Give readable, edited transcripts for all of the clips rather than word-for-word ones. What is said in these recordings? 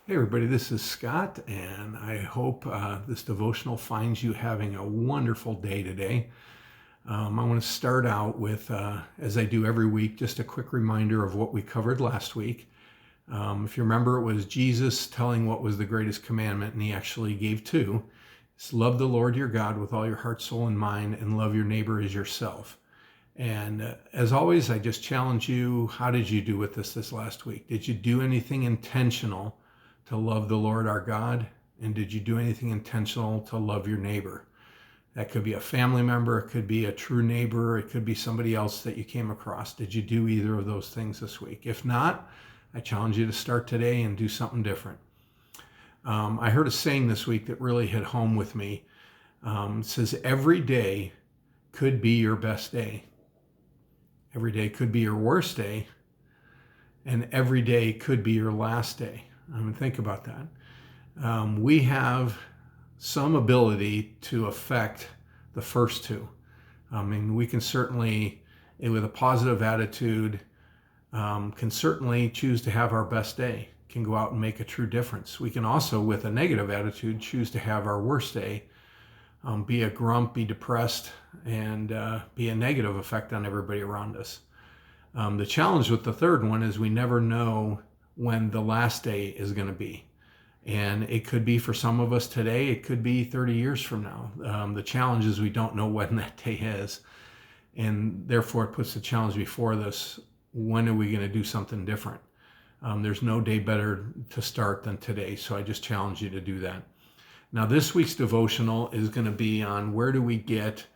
Hey everybody, this is Scott, and I hope this devotional finds you having a wonderful day today. I want to start out with, as I do every week, just a quick reminder of what we covered last week. If you remember, it was Jesus telling what was the greatest commandment, and he actually gave two. It's love the Lord your God with all your heart, soul, and mind, and love your neighbor as yourself. And as always, I just challenge you, how did you do with this last week? Did you do anything intentional to love the Lord our God? And did you do anything intentional to love your neighbor? That could be a family member, it could be a true neighbor, it could be somebody else that you came across. Did you do either of those things this week? If not, I challenge you to start today and do something different. I heard a saying this week that really hit home with me. It says, every day could be your best day. Every day could be your worst day, and every day could be your last day. Think about that. We have some ability to affect the first two. We can certainly, with a positive attitude, can certainly choose to have our best day, can go out and make a true difference. We can also, with a negative attitude, choose to have our worst day, be a grump, be depressed, and be a negative effect on everybody around us. The challenge with the third one is we never know when the last day is going to be. And it could be for some of us today, it could be 30 years from now. The challenge is we don't know when that day is. And therefore, it puts the challenge before us. When are we going to do something different? There's no day better to start than today. So I just challenge you to do that. Now, this week's devotional is going to be on where do we get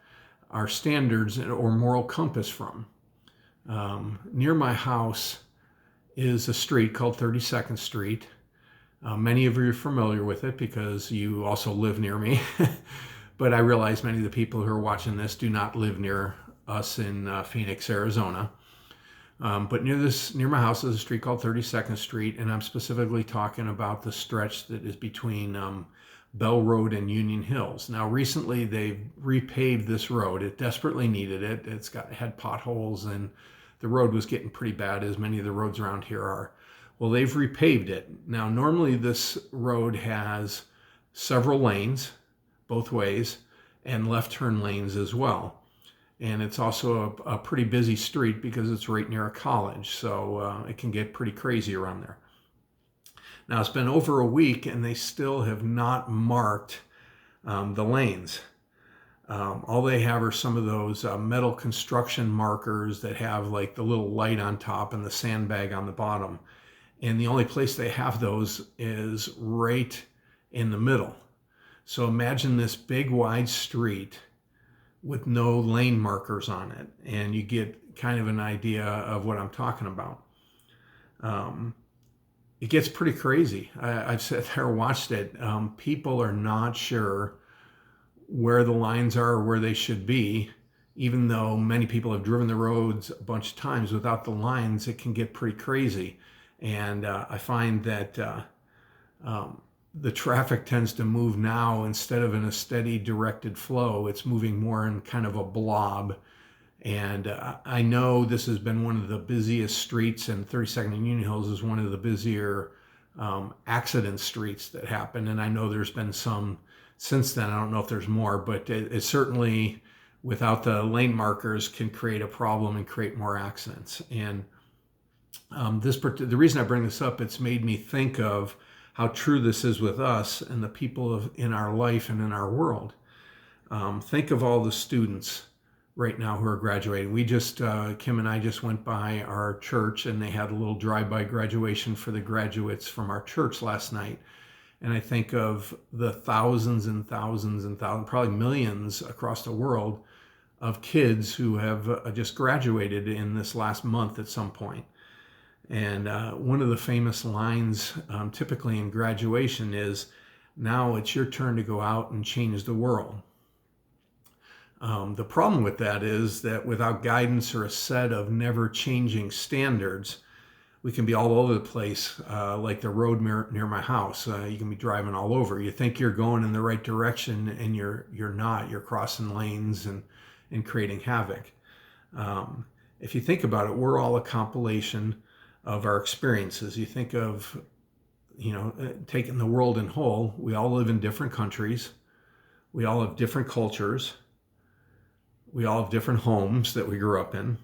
our standards or moral compass from. Near my house is a street called 32nd Street. Many of you are familiar with it because you also live near me. But I realize many of the people who are watching this do not live near us in Phoenix, Arizona. But near my house is a street called 32nd Street, and I'm specifically talking about the stretch that is between Bell Road and Union Hills. Now, recently they've repaved this road. It desperately needed it. Had potholes, and the road was getting pretty bad, as many of the roads around here are. Well, they've repaved it. Now, normally this road has several lanes, both ways, and left turn lanes as well. And it's also a pretty busy street because it's right near a college, so it can get pretty crazy around there. Now, it's been over a week, and they still have not marked the lanes. All they have are some of those metal construction markers that have like the little light on top and the sandbag on the bottom. And the only place they have those is right in the middle. So imagine this big wide street with no lane markers on it, and you get kind of an idea of what I'm talking about. It gets pretty crazy. I've sat there and watched it. People are not sure where the lines are or where they should be. Even though many people have driven the roads a bunch of times without the lines, it can get pretty crazy. And I find that the traffic tends to move now, instead of in a steady directed flow, it's moving more in kind of a blob. And I know this has been one of the busiest streets, and 32nd and Union Hills is one of the busier accident streets that happen. And I know there's been some since then. I don't know if there's more, but it certainly, without the lane markers, can create a problem and create more accidents. And the reason I bring this up, it's made me think of how true this is with us and the people in our life and in our world. Think of all the students right now who are graduating. Kim and I just went by our church, and they had a little drive-by graduation for the graduates from our church last night. And I think of the thousands and thousands and thousands, probably millions across the world, of kids who have just graduated in this last month at some point. And one of the famous lines typically in graduation is, "Now it's your turn to go out and change the world." The problem with that is that without guidance or a set of never changing standards, we can be all over the place, like the road near my house. You can be driving all over. You think you're going in the right direction, and you're not. You're crossing lanes and creating havoc. If you think about it, we're all a compilation of our experiences. You think of taking the world in whole, we all live in different countries. We all have different cultures. We all have different homes that we grew up in.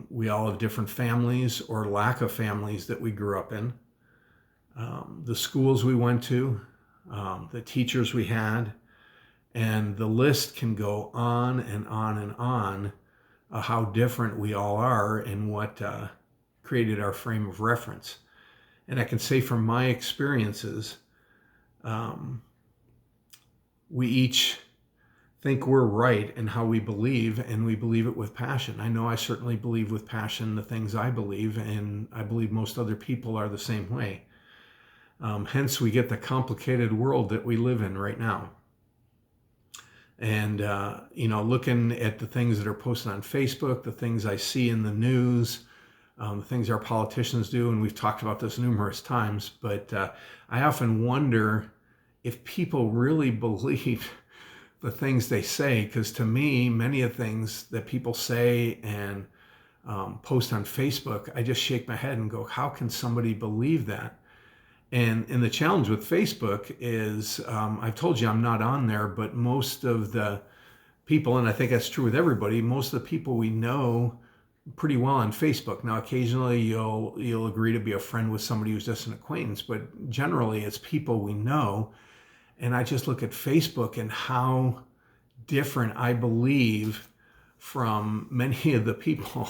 We all have different families or lack of families that we grew up in. The schools we went to, the teachers we had, and the list can go on and on and on how different we all are and what created our frame of reference. And I can say from my experiences, we each think we're right in how we believe, and we believe it with passion. I know I certainly believe with passion the things I believe, and I believe most other people are the same way. Hence, we get the complicated world that we live in right now. And, looking at the things that are posted on Facebook, the things I see in the news, the things our politicians do, and we've talked about this numerous times, but I often wonder if people really believe the things they say, because to me, many of the things that people say and post on Facebook, I just shake my head and go, how can somebody believe that? And the challenge with Facebook is, I've told you I'm not on there, but most of the people, and I think that's true with everybody, most of the people we know pretty well on Facebook. Now, occasionally you'll agree to be a friend with somebody who's just an acquaintance, but generally it's people we know. And I just look at Facebook and how different I believe from many of the people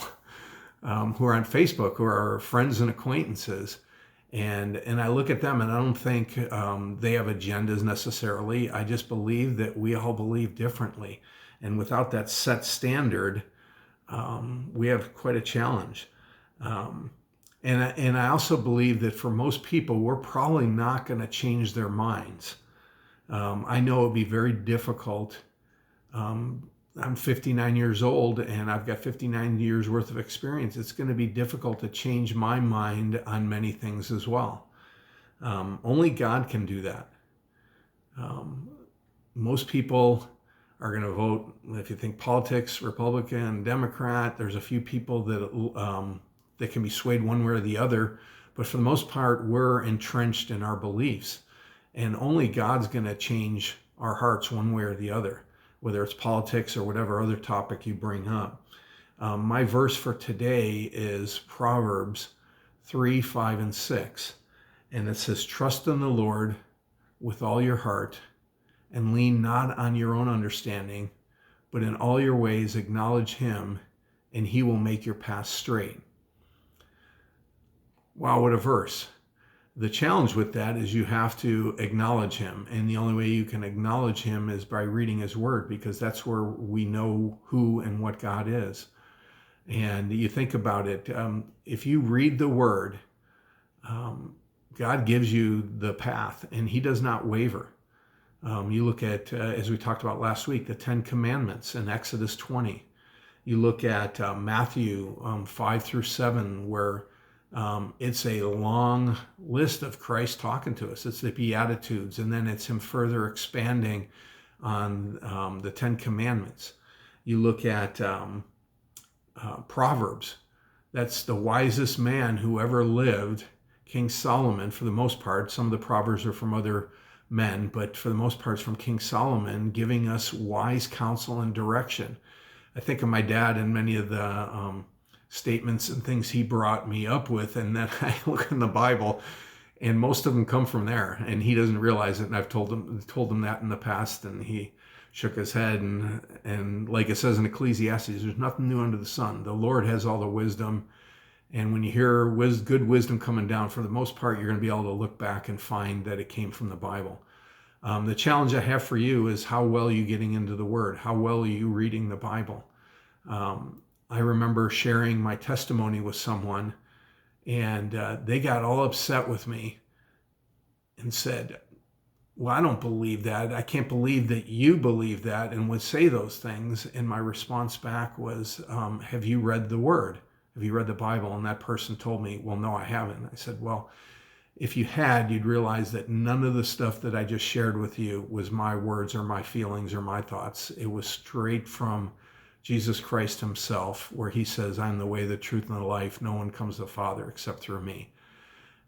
who are on Facebook, who are friends and acquaintances. And I look at them and I don't think they have agendas necessarily. I just believe that we all believe differently. And without that set standard, we have quite a challenge. And I also believe that for most people, we're probably not going to change their minds. I know it would be very difficult. I'm 59 years old and I've got 59 years worth of experience. It's going to be difficult to change my mind on many things as well. Only God can do that. Most people are going to vote, if you think politics, Republican, Democrat, there's a few people that can be swayed one way or the other. But for the most part, we're entrenched in our beliefs. And only God's going to change our hearts one way or the other, whether it's politics or whatever other topic you bring up. My verse for today is Proverbs 3, 5, and 6. And it says, trust in the Lord with all your heart and lean not on your own understanding, but in all your ways acknowledge him and he will make your path straight. Wow, what a verse. The challenge with that is you have to acknowledge him. And the only way you can acknowledge him is by reading his word, because that's where we know who and what God is. And you think about it, if you read the word, God gives you the path and he does not waver. You look at, as we talked about last week, the 10 Commandments in Exodus 20. You look at Matthew 5 through 7, where it's a long list of Christ talking to us. It's the Beatitudes, and then it's him further expanding on the 10 Commandments. You look at Proverbs. That's the wisest man who ever lived, King Solomon, for the most part. Some of the Proverbs are from other men, but for the most part it's from King Solomon, giving us wise counsel and direction. I think of my dad and many of the statements and things he brought me up with, and then I look in the Bible and most of them come from there, and he doesn't realize it. And I've told him that in the past, and he shook his head. And like it says in Ecclesiastes, there's nothing new under the sun. The Lord has all the wisdom, and when you hear good wisdom coming down, for the most part you're going to be able to look back and find that it came from the Bible. The challenge I have for you is, how well are you getting into the Word? How well are you reading the Bible? I remember sharing my testimony with someone, and they got all upset with me and said, well, I don't believe that. I can't believe that you believe that, and would say those things. And my response back was, have you read the Word? Have you read the Bible? And that person told me, well, no, I haven't. I said, well, if you had, you'd realize that none of the stuff that I just shared with you was my words or my feelings or my thoughts. It was straight from Jesus Christ himself, where he says, I'm the way, the truth, and the life. No one comes to the Father except through me.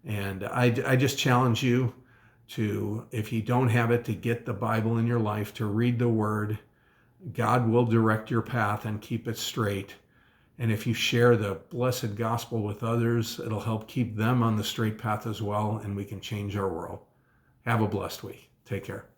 And I just challenge you to, if you don't have it, to get the Bible in your life, to read the Word. God will direct your path and keep it straight. And if you share the blessed gospel with others, it'll help keep them on the straight path as well, and we can change our world. Have a blessed week. Take care.